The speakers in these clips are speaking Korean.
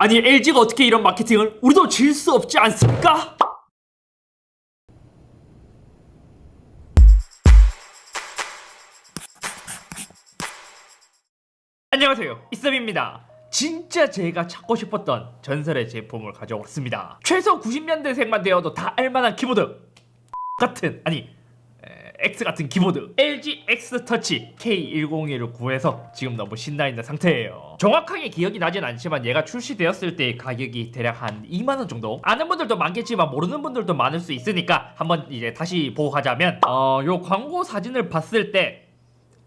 아니 LG가 어떻게 이런 마케팅을? 우리도 질 수 없지 않습니까? 안녕하세요, 이썸입니다. 진짜 제가 찾고 싶었던 전설의 제품을 가져왔습니다. 최소 90년대생만 되어도 다 알만한 키보드 같은, X 같은 키보드 LG X 터치 K101을 구해서 지금 너무 신나있는 상태예요. 정확하게 기억이 나진 않지만 얘가 출시되었을 때 가격이 대략 한 2만원 정도. 아는 분들도 많겠지만 모르는 분들도 많을 수 있으니까 한번 이제 다시 보고 가자면 요 광고 사진을 봤을 때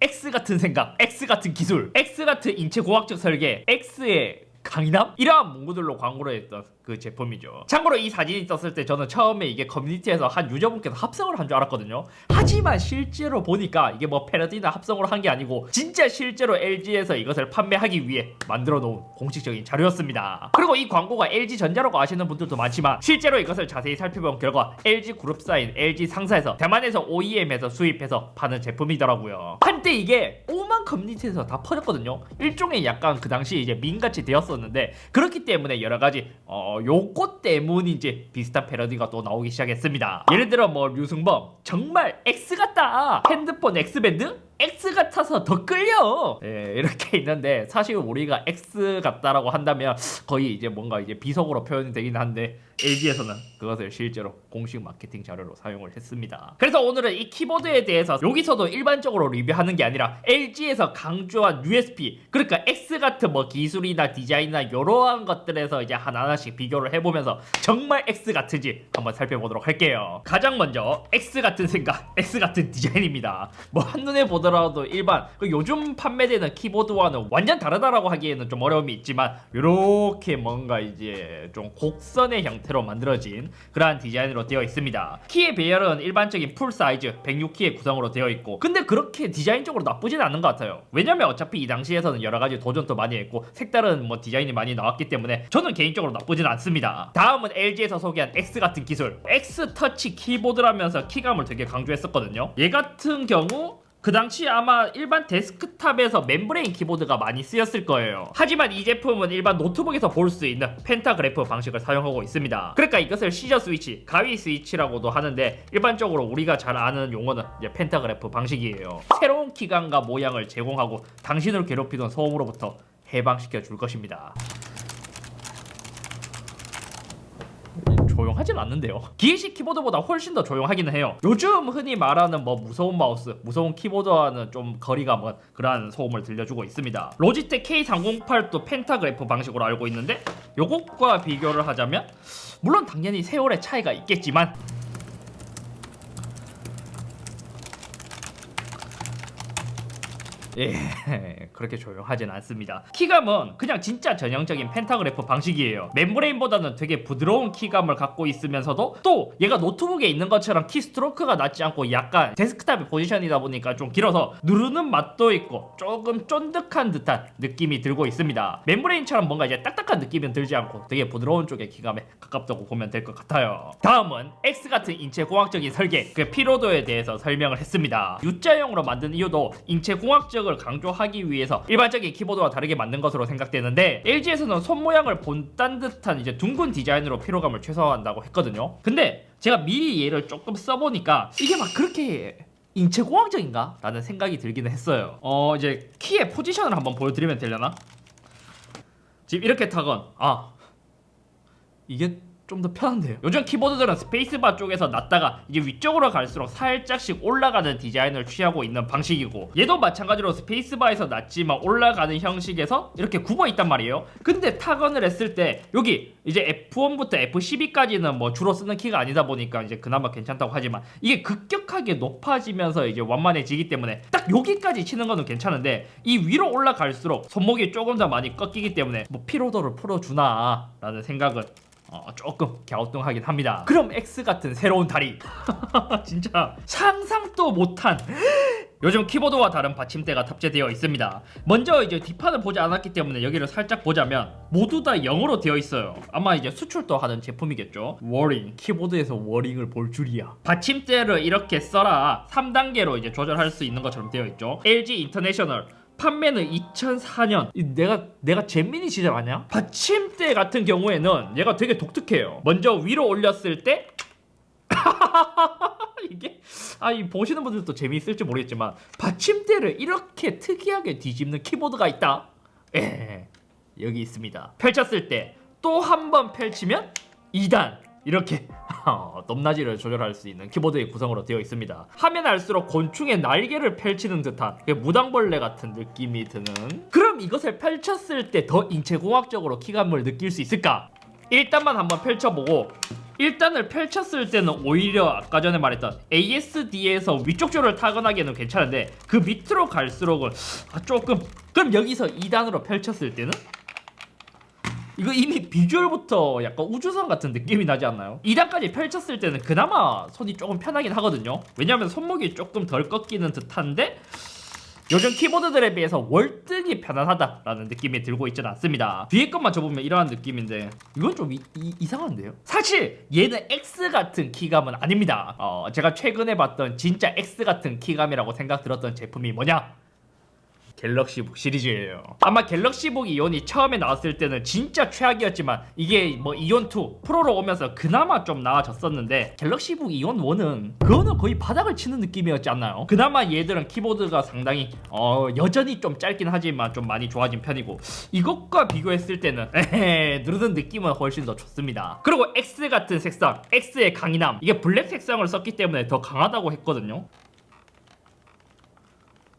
X 같은 생각, X 같은 기술, X 같은 인체공학적 설계, X의 강인함? 이러한 문구들로 광고를 했던 그 제품이죠. 참고로 이 사진이 떴을 때 저는 처음에 이게 커뮤니티에서 한 유저분께서 합성을 한 줄 알았거든요. 하지만 실제로 보니까 이게 뭐 패러디나 합성으로 한 게 아니고 진짜 실제로 LG에서 이것을 판매하기 위해 만들어 놓은 공식적인 자료였습니다. 그리고 이 광고가 LG전자라고 아시는 분들도 많지만 실제로 이것을 자세히 살펴본 결과 LG 그룹사인 LG 상사에서 대만에서 OEM에서 수입해서 파는 제품이더라고요. 한때 이게 오만 커뮤니티에서 다 퍼졌거든요. 일종의 약간 그 당시 이제 밈같이 되었었는데, 그렇기 때문에 여러가지 요것 때문인지 비슷한 패러디가 또 나오기 시작했습니다. 예를 들어 뭐 류승범 정말 X 같다, 핸드폰 X밴드? X 같아서 더 끌려. 예, 이렇게 있는데 사실 우리가 X 같다라고 한다면 거의 이제 뭔가 이제 비속어로 표현이 되긴 한데 LG에서는 그것을 실제로 공식 마케팅 자료로 사용을 했습니다. 그래서 오늘은 이 키보드에 대해서 여기서도 일반적으로 리뷰하는 게 아니라 LG에서 강조한 USP, 그러니까 X 같은 뭐 기술이나 디자인이나 이러한 것들에서 이제 하나하나씩 비교를 해보면서 정말 X 같은지 한번 살펴보도록 할게요. 가장 먼저 X 같은 생각, X 같은 디자인입니다. 뭐 한눈에 보더라도 일반 요즘 판매되는 키보드와는 완전 다르다라고 하기에는 좀 어려움이 있지만 이렇게 뭔가 이제 좀 곡선의 형태로 만들어진 그러한 디자인으로 되어 있습니다. 키의 배열은 일반적인 풀 사이즈 106키의 구성으로 되어 있고, 근데 그렇게 디자인적으로 나쁘진 않은 것 같아요. 왜냐면 어차피 이 당시에서는 여러가지 도전도 많이 했고 색다른 뭐 디자인이 많이 나왔기 때문에 저는 개인적으로 나쁘진 않습니다. 다음은 LG에서 소개한 X 같은 기술, X 터치 키보드라면서 키감을 되게 강조했었거든요. 얘 같은 경우 그 당시 아마 일반 데스크탑에서 멤브레인 키보드가 많이 쓰였을 거예요. 하지만 이 제품은 일반 노트북에서 볼 수 있는 펜타그래프 방식을 사용하고 있습니다. 그러니까 이것을 시저 스위치, 가위 스위치라고도 하는데 일반적으로 우리가 잘 아는 용어는 이제 펜타그래프 방식이에요. 새로운 키감과 모양을 제공하고 당신을 괴롭히던 소음으로부터 해방시켜 줄 것입니다. 조용하진 않는데요. 기계식 키보드보다 훨씬 더 조용하기는 해요. 요즘 흔히 말하는 뭐 무서운 마우스, 무서운 키보드와는 좀 거리가 먼 그러한 소음을 들려주고 있습니다. 로지텍 K308도 펜타그래프 방식으로 알고 있는데 요것과 비교를 하자면 물론 당연히 세월의 차이가 있겠지만 그렇게 조용하진 않습니다. 키감은 그냥 진짜 전형적인 펜타그래프 방식이에요. 멤브레인보다는 되게 부드러운 키감을 갖고 있으면서도 또 얘가 노트북에 있는 것처럼 키 스트로크가 낮지 않고 약간 데스크탑의 포지션이다 보니까 좀 길어서 누르는 맛도 있고 조금 쫀득한 듯한 느낌이 들고 있습니다. 멤브레인처럼 뭔가 이제 딱딱한 느낌은 들지 않고 되게 부드러운 쪽의 키감에 가깝다고 보면 될 것 같아요. 다음은 X 같은 인체공학적인 설계, 그 피로도에 대해서 설명을 했습니다. U자형으로 만든 이유도 인체공학적 을 강조하기 위해서 일반적인 키보드와 다르게 만든 것으로 생각되는데, LG에서는 손 모양을 본딴 듯한 이제 둥근 디자인으로 피로감을 최소화한다고 했거든요. 근데 제가 미리 얘를 조금 써보니까 이게 막 그렇게 인체공학적인가? 라는 생각이 들기는 했어요. 이제 키의 포지션을 한번 보여드리면 되려나? 지금 이렇게 타건 이게 좀 더 편한데요. 요즘 키보드들은 스페이스바 쪽에서 놨다가 이제 위쪽으로 갈수록 살짝씩 올라가는 디자인을 취하고 있는 방식이고, 얘도 마찬가지로 스페이스바에서 놨지만 올라가는 형식에서 이렇게 굽어 있단 말이에요. 근데 타건을 했을 때 여기 이제 F1부터 F12까지는 뭐 주로 쓰는 키가 아니다 보니까 이제 그나마 괜찮다고 하지만 이게 급격하게 높아지면서 이제 완만해지기 때문에 딱 여기까지 치는 거는 괜찮은데 이 위로 올라갈수록 손목이 조금 더 많이 꺾이기 때문에 뭐 피로도를 풀어주나 라는 생각은 조금 갸우뚱하긴 합니다. 그럼 X 같은 새로운 다리 진짜 상상도 못한 요즘 키보드와 다른 받침대가 탑재되어 있습니다. 먼저 이제 뒷판을 보지 않았기 때문에 여기를 살짝 보자면 모두 다 영어로 되어 있어요. 아마 이제 수출도 하는 제품이겠죠. 워링, 키보드에서 워링을 볼 줄이야. 받침대를 이렇게 써라 3단계로 이제 조절할 수 있는 것처럼 되어 있죠. LG 인터내셔널 판매는 2004년. 내가 잼민이 시절 아냐? 받침대 같은 경우에는 얘가 되게 독특해요. 먼저 위로 올렸을 때 이게 이 보시는 분들도 재미있을지 모르겠지만 받침대를 이렇게 특이하게 뒤집는 키보드가 있다. 여기 있습니다. 펼쳤을 때 또 한 번 펼치면 2단 이렇게 높낮이를 조절할 수 있는 키보드의 구성으로 되어 있습니다. 하면 할수록 곤충의 날개를 펼치는 듯한 무당벌레 같은 느낌이 드는. 그럼 이것을 펼쳤을 때 더 인체공학적으로 키감을 느낄 수 있을까? 1단만 한번 펼쳐보고 1단을 펼쳤을 때는 오히려 아까 전에 말했던 ASD에서 위쪽 줄을 타건하기에는 괜찮은데 그 밑으로 갈수록은 조금. 그럼 여기서 2단으로 펼쳤을 때는 이거 이미 비주얼부터 약간 우주선 같은 느낌이 나지 않나요? 2단까지 펼쳤을 때는 그나마 손이 조금 편하긴 하거든요. 왜냐하면 손목이 조금 덜 꺾이는 듯한데 요즘 키보드들에 비해서 월등히 편안하다라는 느낌이 들고 있지는 않습니다. 뒤에 것만 접으면 이러한 느낌인데 이건 좀 이상한데요? 사실 얘는 X 같은 키감은 아닙니다. 제가 최근에 봤던 진짜 X 같은 키감이라고 생각 들었던 제품이 뭐냐? 갤럭시북 시리즈예요. 아마 갤럭시북 이온이 처음에 나왔을 때는 진짜 최악이었지만 이게 뭐 이온2 프로로 오면서 그나마 좀 나아졌었는데 갤럭시북 이온 1은 그거는 거의 바닥을 치는 느낌이었지 않나요? 그나마 얘들은 키보드가 상당히 여전히 좀 짧긴 하지만 좀 많이 좋아진 편이고 이것과 비교했을 때는 누르는 느낌은 훨씬 더 좋습니다. 그리고 X 같은 색상, X의 강인함, 이게 블랙 색상을 썼기 때문에 더 강하다고 했거든요.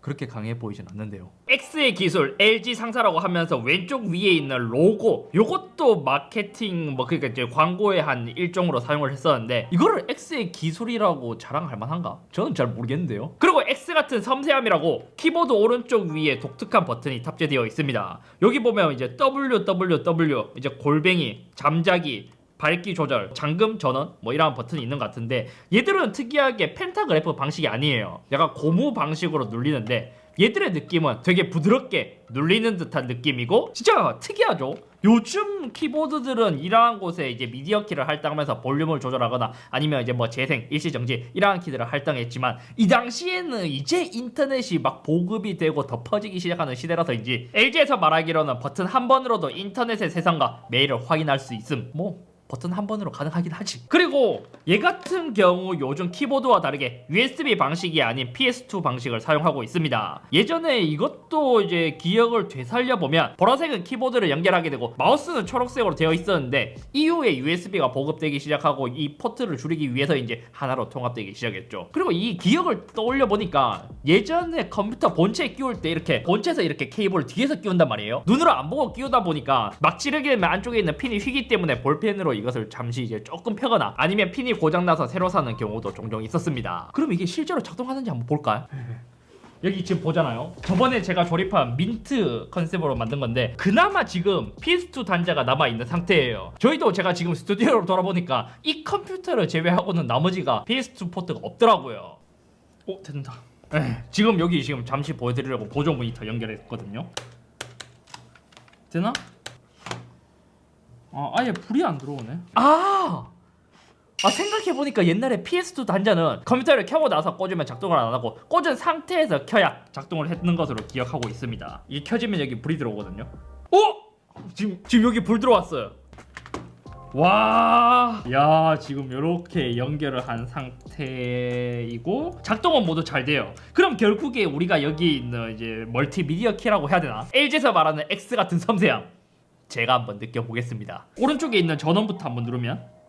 그렇게 강해 보이진 않는데요. X의 기술 LG 상사라고 하면서 왼쪽 위에 있는 로고, 요것도 마케팅 그러니까 이제 광고의 한 일종으로 사용을 했었는데 이거를 X의 기술이라고 자랑할 만한가? 저는 잘 모르겠는데요. 그리고 X 같은 섬세함이라고 키보드 오른쪽 위에 독특한 버튼이 탑재되어 있습니다. 여기 보면 이제 WWW 이제 골뱅이, 잠자기, 밝기 조절, 잠금 전원 이러한 버튼이 있는 것 같은데 얘들은 특이하게 펜타그래프 방식이 아니에요. 약간 고무 방식으로 눌리는데 얘들의 느낌은 되게 부드럽게 눌리는 듯한 느낌이고 진짜 특이하죠. 요즘 키보드들은 이러한 곳에 이제 미디어 키를 할당하면서 볼륨을 조절하거나 아니면 이제 재생, 일시정지 이러한 키들을 할당했지만 이 당시에는 이제 인터넷이 막 보급이 되고 더 퍼지기 시작하는 시대라서인지 LG에서 말하기로는 버튼 한 번으로도 인터넷의 세상과 메일을 확인할 수 있음. 버튼 한 번으로 가능하긴 하지. 그리고 얘 같은 경우 요즘 키보드와 다르게 USB 방식이 아닌 PS2 방식을 사용하고 있습니다. 예전에 이것도 이제 기억을 되살려보면 보라색은 키보드를 연결하게 되고 마우스는 초록색으로 되어 있었는데 이후에 USB가 보급되기 시작하고 이 포트를 줄이기 위해서 이제 하나로 통합되기 시작했죠. 그리고 이 기억을 떠올려 보니까 예전에 컴퓨터 본체에 끼울 때 이렇게 본체에서 이렇게 케이블을 뒤에서 끼운단 말이에요. 눈으로 안 보고 끼우다 보니까 막 찌르게 되면 안쪽에 있는 핀이 휘기 때문에 볼펜으로 이것을 잠시 이제 조금 펴거나 아니면 핀이 고장나서 새로 사는 경우도 종종 있었습니다. 그럼 이게 실제로 작동하는지 한번 볼까요? 여기 지금 보잖아요. 저번에 제가 조립한 민트 컨셉으로 만든 건데 그나마 지금 PS2 단자가 남아있는 상태예요. 저희도 제가 지금 스튜디오로 돌아보니까 이 컴퓨터를 제외하고는 나머지가 PS2 포트가 없더라고요. 된다. 지금 여기 잠시 보여드리려고 보조 모니터 연결했거든요. 되나? 아예 불이 안 들어오네. 생각해보니까 옛날에 PS2 단자는 컴퓨터를 켜고 나서 꽂으면 작동을 안 하고 꽂은 상태에서 켜야 작동을 했는 것으로 기억하고 있습니다. 이게 켜지면 여기 불이 들어오거든요. 지금 여기 불 들어왔어요. 와, 야, 지금 이렇게 연결을 한 상태이고 작동은 모두 잘 돼요. 그럼 결국에 우리가 여기 있는 이제 멀티미디어 키라고 해야 되나? LG에서 말하는 X 같은 섬세함 제가 한번 느껴보겠습니다. 오른쪽에 있는 전원부터 한번 누르면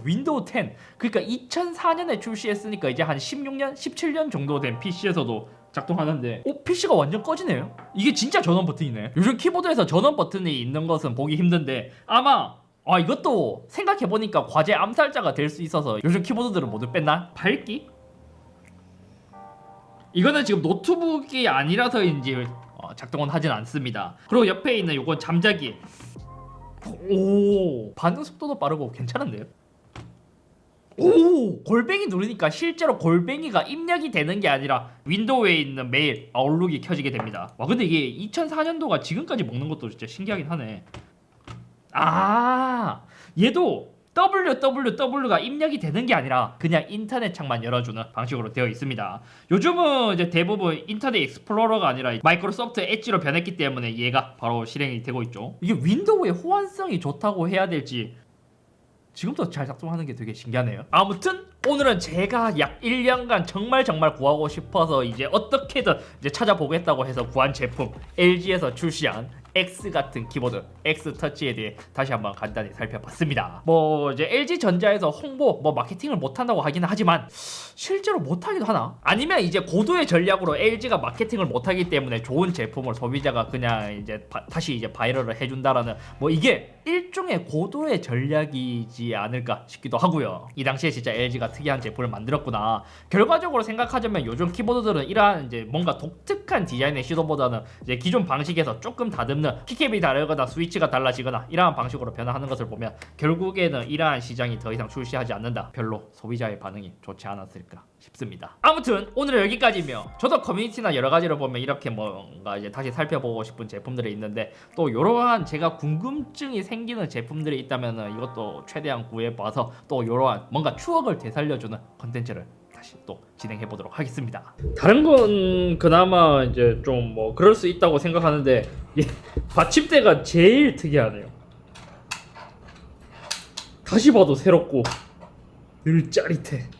윈도우 10. 그러니까 2004년에 출시했으니까 이제 한 16년, 17년 정도 된 PC에서도 작동하는데 PC가 완전 꺼지네요. 이게 진짜 전원 버튼이네. 요즘 키보드에서 전원 버튼이 있는 것은 보기 힘든데 아마 이것도 생각해보니까 과제 암살자가 될 수 있어서 요즘 키보드들은 모두 뺐나? 밝기? 이거는 지금 노트북이 아니라서인지 작동은 하진 않습니다. 그리고 옆에 있는 요건 잠자기. 반응 속도도 빠르고 괜찮은데요? 골뱅이 누르니까 실제로 골뱅이가 입력이 되는 게 아니라 윈도우에 있는 메일, 아웃룩이 켜지게 됩니다. 와, 근데 이게 2004년도가 지금까지 먹는 것도 진짜 신기하긴 하네. 얘도 www가 입력이 되는 게 아니라 그냥 인터넷 창만 열어주는 방식으로 되어 있습니다. 요즘은 이제 대부분 인터넷 익스플로러가 아니라 마이크로소프트 엣지로 변했기 때문에 얘가 바로 실행이 되고 있죠. 이게 윈도우의 호환성이 좋다고 해야 될지 지금도 잘 작동하는 게 되게 신기하네요. 아무튼 오늘은 제가 약 1년간 정말 구하고 싶어서 이제 어떻게든 이제 찾아보겠다고 해서 구한 제품, LG에서 출시한 X 같은 키보드, X 터치에 대해 다시 한번 간단히 살펴봤습니다. 뭐 이제 LG 전자에서 홍보, 뭐 마케팅을 못한다고 하기는 하지만 실제로 못하기도 하나? 아니면 이제 고도의 전략으로 LG가 마케팅을 못하기 때문에 좋은 제품을 소비자가 그냥 이제 다시 이제 바이럴을 해준다라는 뭐 이게 일종의 고도의 전략이지 않을까 싶기도 하고요. 이 당시에 진짜 LG가 특이한 제품을 만들었구나. 결과적으로 생각하자면 요즘 키보드들은 이러한 이제 뭔가 독특한 디자인의 시도보다는 이제 기존 방식에서 조금 다듬는 키캡이 다르거나 스위치가 달라지거나 이러한 방식으로 변화하는 것을 보면 결국에는 이러한 시장이 더 이상 출시하지 않는다. 별로 소비자의 반응이 좋지 않았을까 싶습니다. 아무튼 오늘은 여기까지며 저도 커뮤니티나 여러 가지로 보면 이렇게 뭔가 이제 다시 살펴보고 싶은 제품들이 있는데 또 이러한 제가 궁금증이 생기는 제품들이 있다면 이것도 최대한 구해봐서 또 이러한 뭔가 추억을 되살려주는 컨텐츠를 다시 또 진행해 보도록 하겠습니다. 다른 건 그나마 이제 좀 뭐 그럴 수 있다고 생각하는데 이 받침대가 제일 특이하네요. 다시 봐도 새롭고 늘 짜릿해.